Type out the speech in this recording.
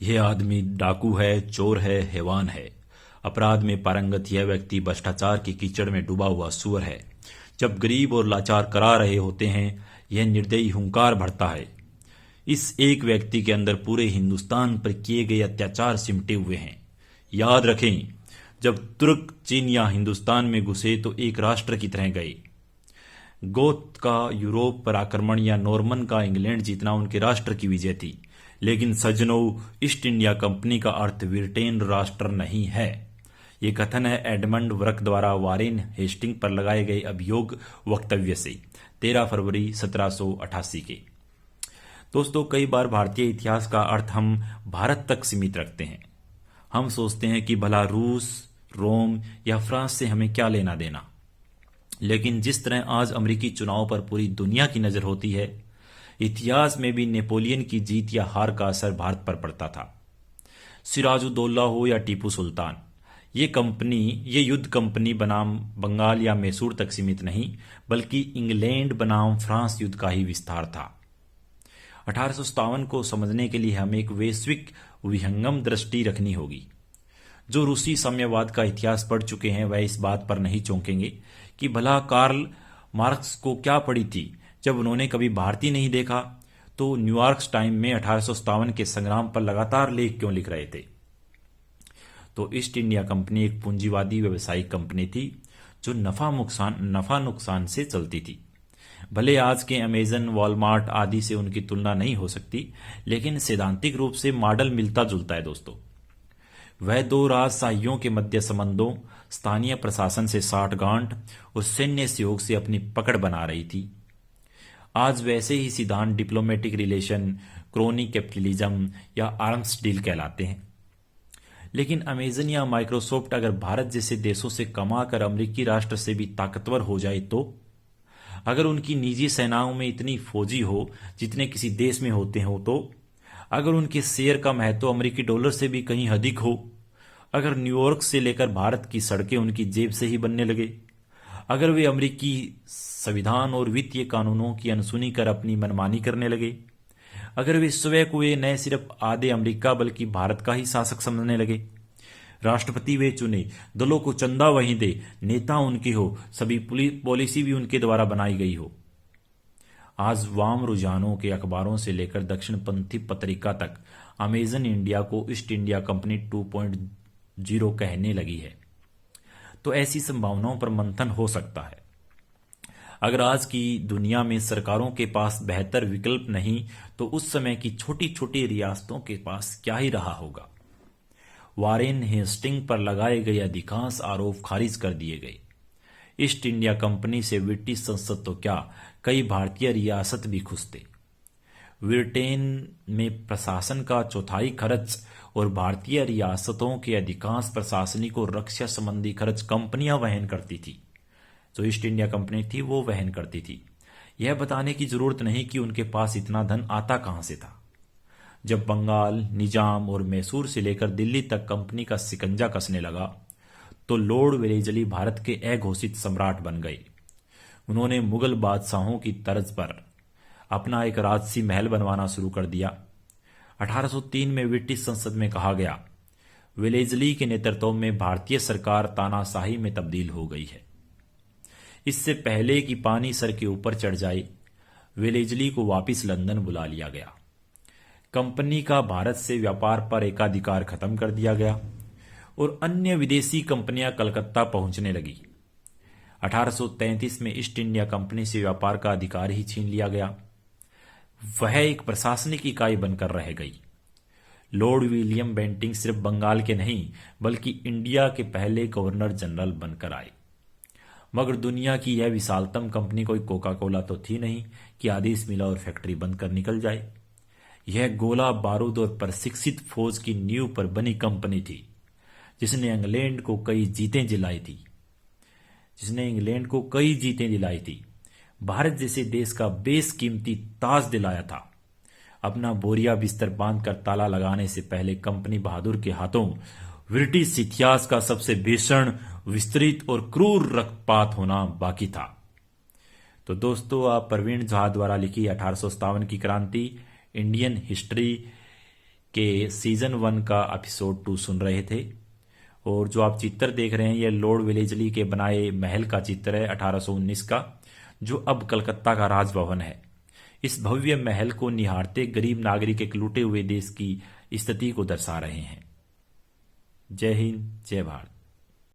यह आदमी डाकू है, चोर है, हैवान है। अपराध में पारंगत यह व्यक्ति भ्रष्टाचार की कीचड़ में डूबा हुआ सुअर है। जब गरीब और लाचार करा रहे होते हैं, यह निर्दयी हुंकार भरता है। इस एक व्यक्ति के अंदर पूरे हिंदुस्तान पर किए गए अत्याचार सिमटे हुए हैं। याद रखें, जब तुर्क चीन या हिंदुस्तान में घुसे तो एक राष्ट्र की तरह गए। गोथ का यूरोप पर आक्रमण या नॉर्मन का इंग्लैंड जीतना उनके राष्ट्र की विजय थी। लेकिन सज्जनों, ईस्ट इंडिया कंपनी का अर्थ ब्रिटेन राष्ट्र नहीं है। ये कथन है एडमंड वर्क द्वारा वारेन हेस्टिंग पर लगाए गए अभियोग वक्तव्य से 13 फरवरी 1788 के। दोस्तों, कई बार भारतीय इतिहास का अर्थ हम भारत तक सीमित रखते हैं। हम सोचते हैं कि भला रूस, रोम या फ्रांस से हमें क्या लेना देना। लेकिन जिस तरह आज अमेरिकी चुनाव पर पूरी दुनिया की नजर होती है, इतिहास में भी नेपोलियन की जीत या हार का असर भारत पर पड़ता था। सिराजुद्दौला हो या टीपू सुल्तान, ये युद्ध कंपनी बनाम बंगाल या मैसूर तक सीमित नहीं, बल्कि इंग्लैंड बनाम फ्रांस युद्ध का ही विस्तार था। 1857 को समझने के लिए हमें एक वैश्विक विहंगम दृष्टि रखनी होगी। जो रूसी साम्यवाद का इतिहास पढ़ चुके हैं वह इस बात पर नहीं चौंकेंगे कि भला कार्ल मार्क्स को क्या पड़ी थी जब उन्होंने कभी भारतीय नहीं देखा तो न्यूयॉर्क टाइम में 1857 के संग्राम पर लगातार लेख क्यों लिख रहे थे। तो ईस्ट इंडिया कंपनी एक पूंजीवादी व्यवसायिक कंपनी थी जो नफा नुकसान से चलती थी। भले आज के अमेजन, वॉलमार्ट आदि से उनकी तुलना नहीं हो सकती, लेकिन सैद्धांतिक रूप से मॉडल मिलता जुलता है। दोस्तों, वह दो राजशाहियों के मध्य संबंधों, स्थानीय प्रशासन से साठगांठ और सैन्य सहयोग से अपनी पकड़ बना रही थी। आज वैसे ही सिद्धांत डिप्लोमेटिक रिलेशन, क्रोनी कैपिटलिज्म या आर्म्स डील कहलाते हैं। लेकिन अमेजन या माइक्रोसॉफ्ट अगर भारत जैसे देशों से कमाकर अमेरिकी राष्ट्र से भी ताकतवर हो जाए तो, अगर उनकी निजी सेनाओं में इतनी फौजी हो जितने किसी देश में होते हो तो, अगर उनके शेयर का महत्व अमेरिकी डॉलर से भी कहीं अधिक हो, अगर न्यूयॉर्क से लेकर भारत की सड़कें उनकी जेब से ही बनने लगे, अगर वे अमेरिकी संविधान और वित्तीय कानूनों की अनसुनी कर अपनी मनमानी करने लगे, अगर वे स्वयं को वे न सिर्फ आधे अमेरिका बल्कि भारत का ही शासक समझने लगे, राष्ट्रपति वे चुने, दलों को चंदा वहीं दे, नेता उनके हो, सभी पॉलिसी भी उनके द्वारा बनाई गई हो। आज वाम रुझानों के अखबारों से लेकर दक्षिणपंथी पत्रिका तक अमेजन इंडिया को ईस्ट इंडिया कंपनी 2.0 कहने लगी है। तो ऐसी संभावनाओं पर मंथन हो सकता है। अगर आज की दुनिया में सरकारों के पास बेहतर विकल्प नहीं तो उस समय की छोटी छोटी रियासतों के पास क्या ही रहा होगा। वारेन हेस्टिंग पर लगाए गए अधिकांश आरोप खारिज कर दिए गए। ईस्ट इंडिया कंपनी से ब्रिटिश संसद तो क्या, कई भारतीय रियासत भी खुश थे। ब्रिटेन में प्रशासन का चौथाई खर्च और भारतीय रियासतों के अधिकांश प्रशासनिक और रक्षा संबंधी खर्च कंपनियां वहन करती थी। जो ईस्ट इंडिया कंपनी थी वो वहन करती थी। यह बताने की जरूरत नहीं कि उनके पास इतना धन आता कहां से था। जब बंगाल, निजाम और मैसूर से लेकर दिल्ली तक कंपनी का शिकंजा कसने लगा तो लॉर्ड वेलेजली भारत के अघोषित सम्राट बन गए। उन्होंने मुगल बादशाहों की तर्ज पर अपना एक राजसी महल बनवाना शुरू कर दिया। 1803 में ब्रिटिश संसद में कहा गया, वेलेजली के नेतृत्व में भारतीय सरकार तानाशाही में तब्दील हो गई है। इससे पहले कि पानी सर के ऊपर चढ़ जाए, वेलेजली को वापस लंदन बुला लिया गया। कंपनी का भारत से व्यापार पर एकाधिकार खत्म कर दिया गया और अन्य विदेशी कंपनियां कलकत्ता पहुंचने लगी। 1833 में ईस्ट इंडिया कंपनी से व्यापार का अधिकार ही छीन लिया गया। वह एक प्रशासनिक इकाई बनकर रह गई। लॉर्ड विलियम बेंटिंग सिर्फ बंगाल के नहीं बल्कि इंडिया के पहले गवर्नर जनरल बनकर आए। मगर दुनिया की यह विशालतम कंपनी कोई कोका कोला तो थी नहीं कि आदेश मिला और फैक्ट्री बंद कर निकल जाए। यह गोला बारूद और प्रशिक्षित फौज की नींव पर बनी कंपनी थी जिसने इंग्लैंड को कई जीतें दिलाई थी। भारत जैसे देश का बेशकीमती ताज दिलाया था। अपना बोरिया बिस्तर बांधकर ताला लगाने से पहले कंपनी बहादुर के हाथों ब्रिटिश इतिहास का सबसे भीषण, विस्तृत और क्रूर रक्तपात होना बाकी था। तो दोस्तों, आप प्रवीण झा द्वारा लिखी 1857 की क्रांति, इंडियन हिस्ट्री के सीजन 1 का एपिसोड 2 सुन रहे थे। और जो आप चित्र देख रहे हैं ये लॉर्ड वेलेस्ली के बनाए महल का चित्र है 1819 का, जो अब कलकत्ता का राजभवन है। इस भव्य महल को निहारते गरीब नागरिक एक लूटे हुए देश की स्थिति को दर्शा रहे हैं। जय हिंद, जय भारत।